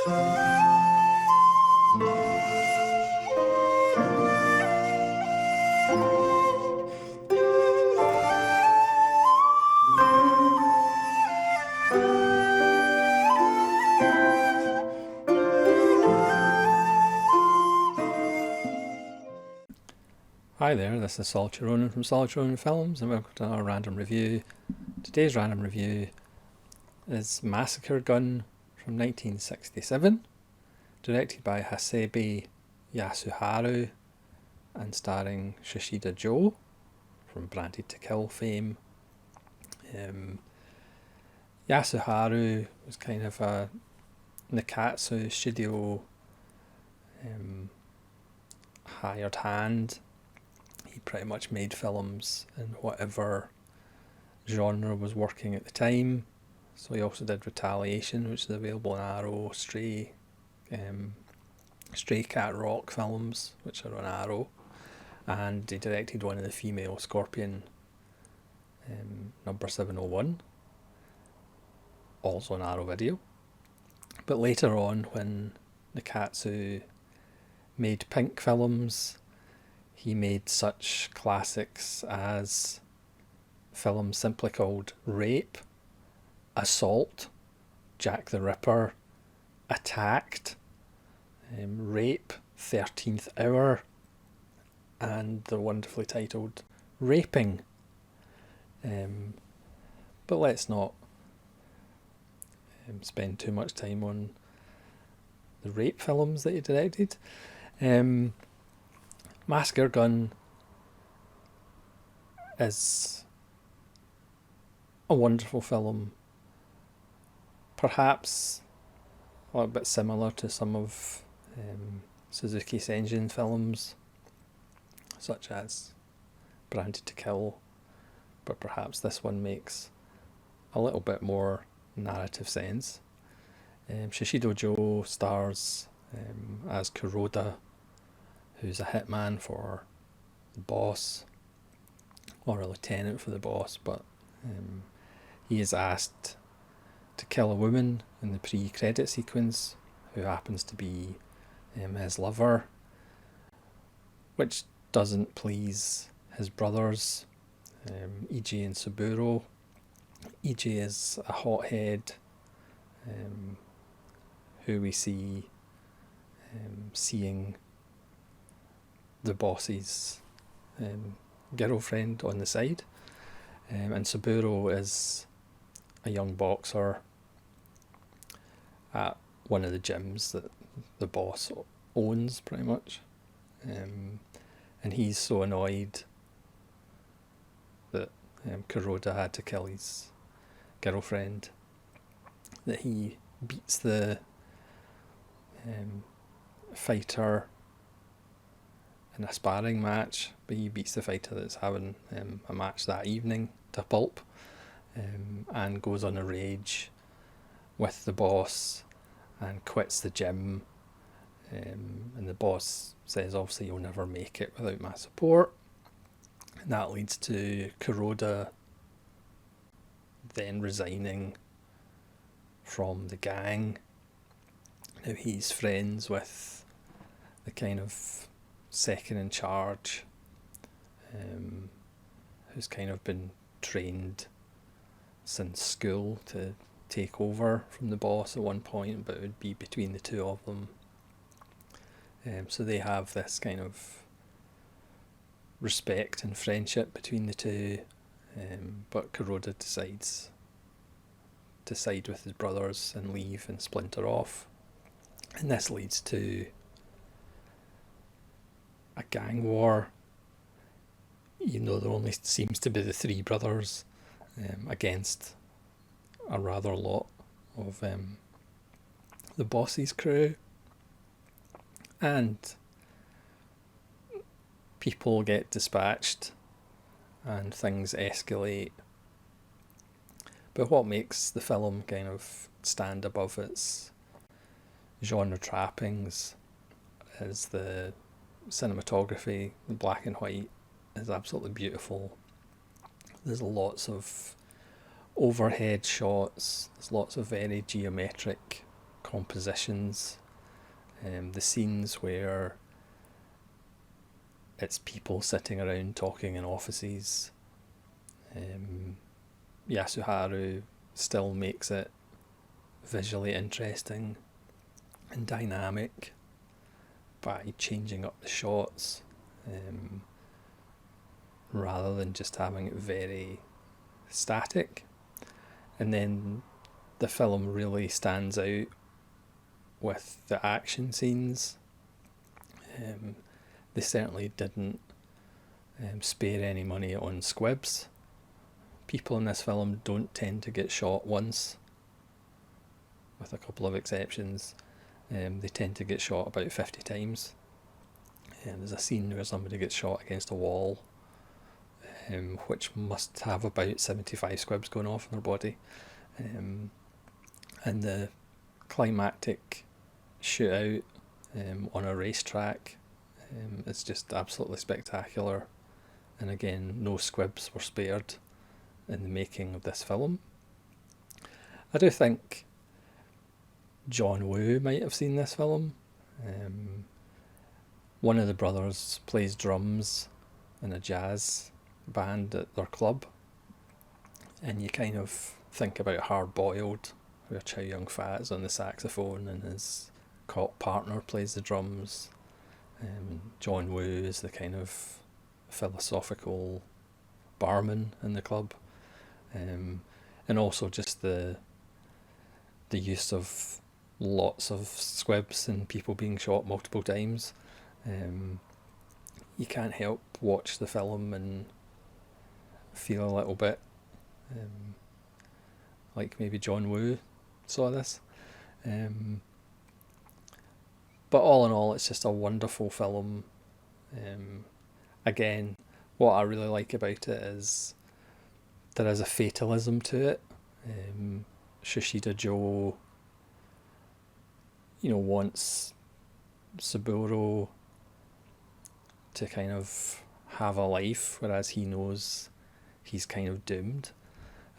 Hi there, this is Sol Chironin from Sol Chironin Films, and welcome to our random review. Today's random review is Massacre from 1967, directed by Hasebe Yasuharu and starring Shishida Joe from Branded to Kill fame. Yasuharu was kind of a Nikatsu studio hired hand. He pretty much made films in whatever genre was working at the time. So he also did Retaliation, which is available on Arrow, Stray Cat Rock films, which are on Arrow, and he directed one of the female Scorpion, number 701, also on Arrow Video. But later on, when Nikatsu made Pink films, he made such classics as films simply called Rape, Assault, Jack the Ripper, Attacked, Rape, 13th Hour, and the wonderfully titled Raping. But let's not spend too much time on the rape films that he directed. Massacre is a wonderful film, perhaps a little bit similar to some of Suzuki Senjin films, such as Branded to Kill, but perhaps this one makes a little bit more narrative sense. Shishido Joe stars as Kuroda, who's a hitman for the boss, or a lieutenant for the boss, but he is asked to kill a woman in the pre-credit sequence who happens to be his lover, which doesn't please his brothers, Iji and Saburo. Iji is a hothead who we see seeing the boss's girlfriend on the side, and Saburo is a young boxer at one of the gyms that the boss owns, pretty much, and he's so annoyed that Kuroda had to kill his girlfriend that he beats the fighter in a sparring match, but he beats the fighter that's having a match that evening to pulp, and goes on a rage with the boss and quits the gym, and the boss says obviously you'll never make it without my support, and that leads to Kuroda then resigning from the gang. Now he's friends with the kind of second in charge, who's kind of been trained since school to take over from the boss at one point, but it would be between the two of them. So they have this kind of respect and friendship between the two, but Kuroda decides to side with his brothers and leave and splinter off, and this leads to a gang war. Even though there only seems to be the three brothers against a rather lot of the boss's crew, and people get dispatched and things escalate. But what makes the film kind of stand above its genre trappings is the cinematography. The black and white is absolutely beautiful. There's lots of overhead shots, there's lots of very geometric compositions, the scenes where it's people sitting around talking in offices. Yasuharu still makes it visually interesting and dynamic by changing up the shots, rather than just having it very static. And then the film really stands out with the action scenes. They certainly didn't spare any money on squibs. People in this film don't tend to get shot once, with a couple of exceptions. They tend to get shot about 50 times. There's a scene where somebody gets shot against a wall, which must have about 75 squibs going off in their body. And the climactic shootout on a racetrack is just absolutely spectacular. And again, no squibs were spared in the making of this film. I do think John Woo might have seen this film. One of the brothers plays drums in a jazz band at their club, and you kind of think about Hard Boiled, where Chow Yun-fat is on the saxophone and his cop partner plays the drums. John Woo is the kind of philosophical barman in the club, and also just the use of lots of squibs and people being shot multiple times. You can't help watch the film and feel a little bit like maybe John Woo saw this. But all in all, it's just a wonderful film. Again, what I really like about it is there is a fatalism to it. Shushida Joe, wants Saburo to kind of have a life, whereas he knows he's kind of doomed.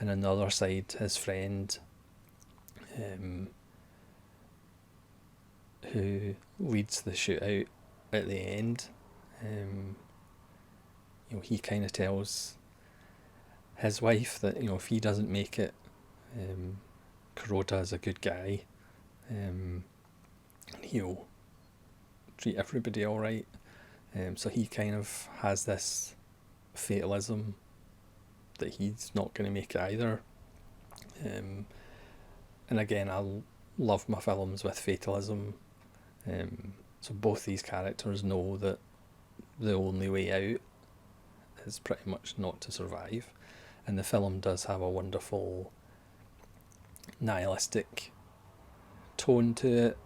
And on the other side, his friend, who leads the shootout at the end, he kind of tells his wife that if he doesn't make it, Kurota is a good guy, and he'll treat everybody all right. So he kind of has this fatalism that he's not going to make it either. And again, I love my films with fatalism. So both these characters know that the only way out is pretty much not to survive. And the film does have a wonderful nihilistic tone to it.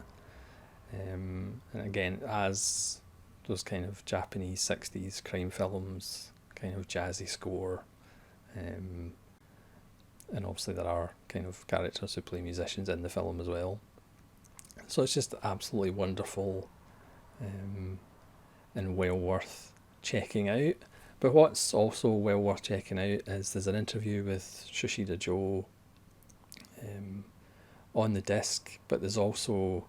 And again, as those kind of Japanese 60s crime films, kind of jazzy score, and obviously there are kind of characters who play musicians in the film as well. So it's just absolutely wonderful, and well worth checking out. But what's also well worth checking out is there's an interview with Shushida Joe on the disc, but there's also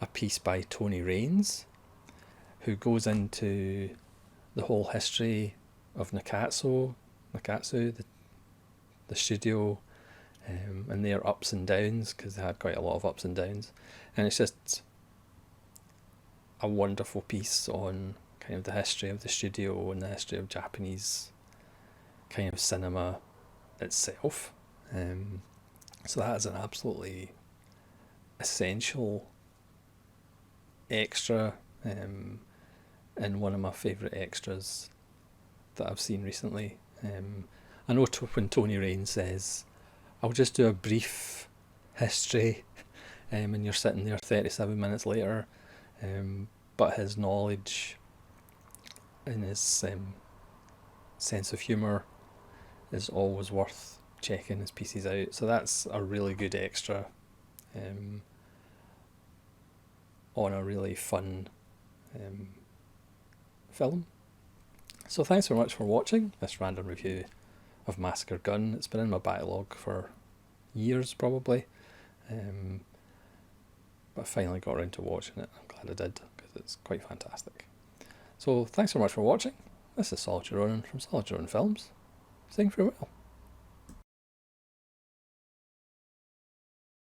a piece by Tony Raines, who goes into the whole history of Nakatsu, the studio, and their ups and downs, because they had quite a lot of ups and downs. And it's just a wonderful piece on kind of the history of the studio and the history of Japanese kind of cinema itself. So that is an absolutely essential extra, and one of my favourite extras that I've seen recently. I know when Tony Raines says, I'll just do a brief history, and you're sitting there 37 minutes later, but his knowledge and his sense of humour is always worth checking his pieces out. So that's a really good extra on a really fun film. So thanks very much for watching this random review of Massacre Gun. It's been in my backlog for years probably. but I finally got around to watching it. I'm glad I did, because it's quite fantastic. So thanks so much for watching. This is Solitude Ronan from Solitude Ronan Films, saying farewell.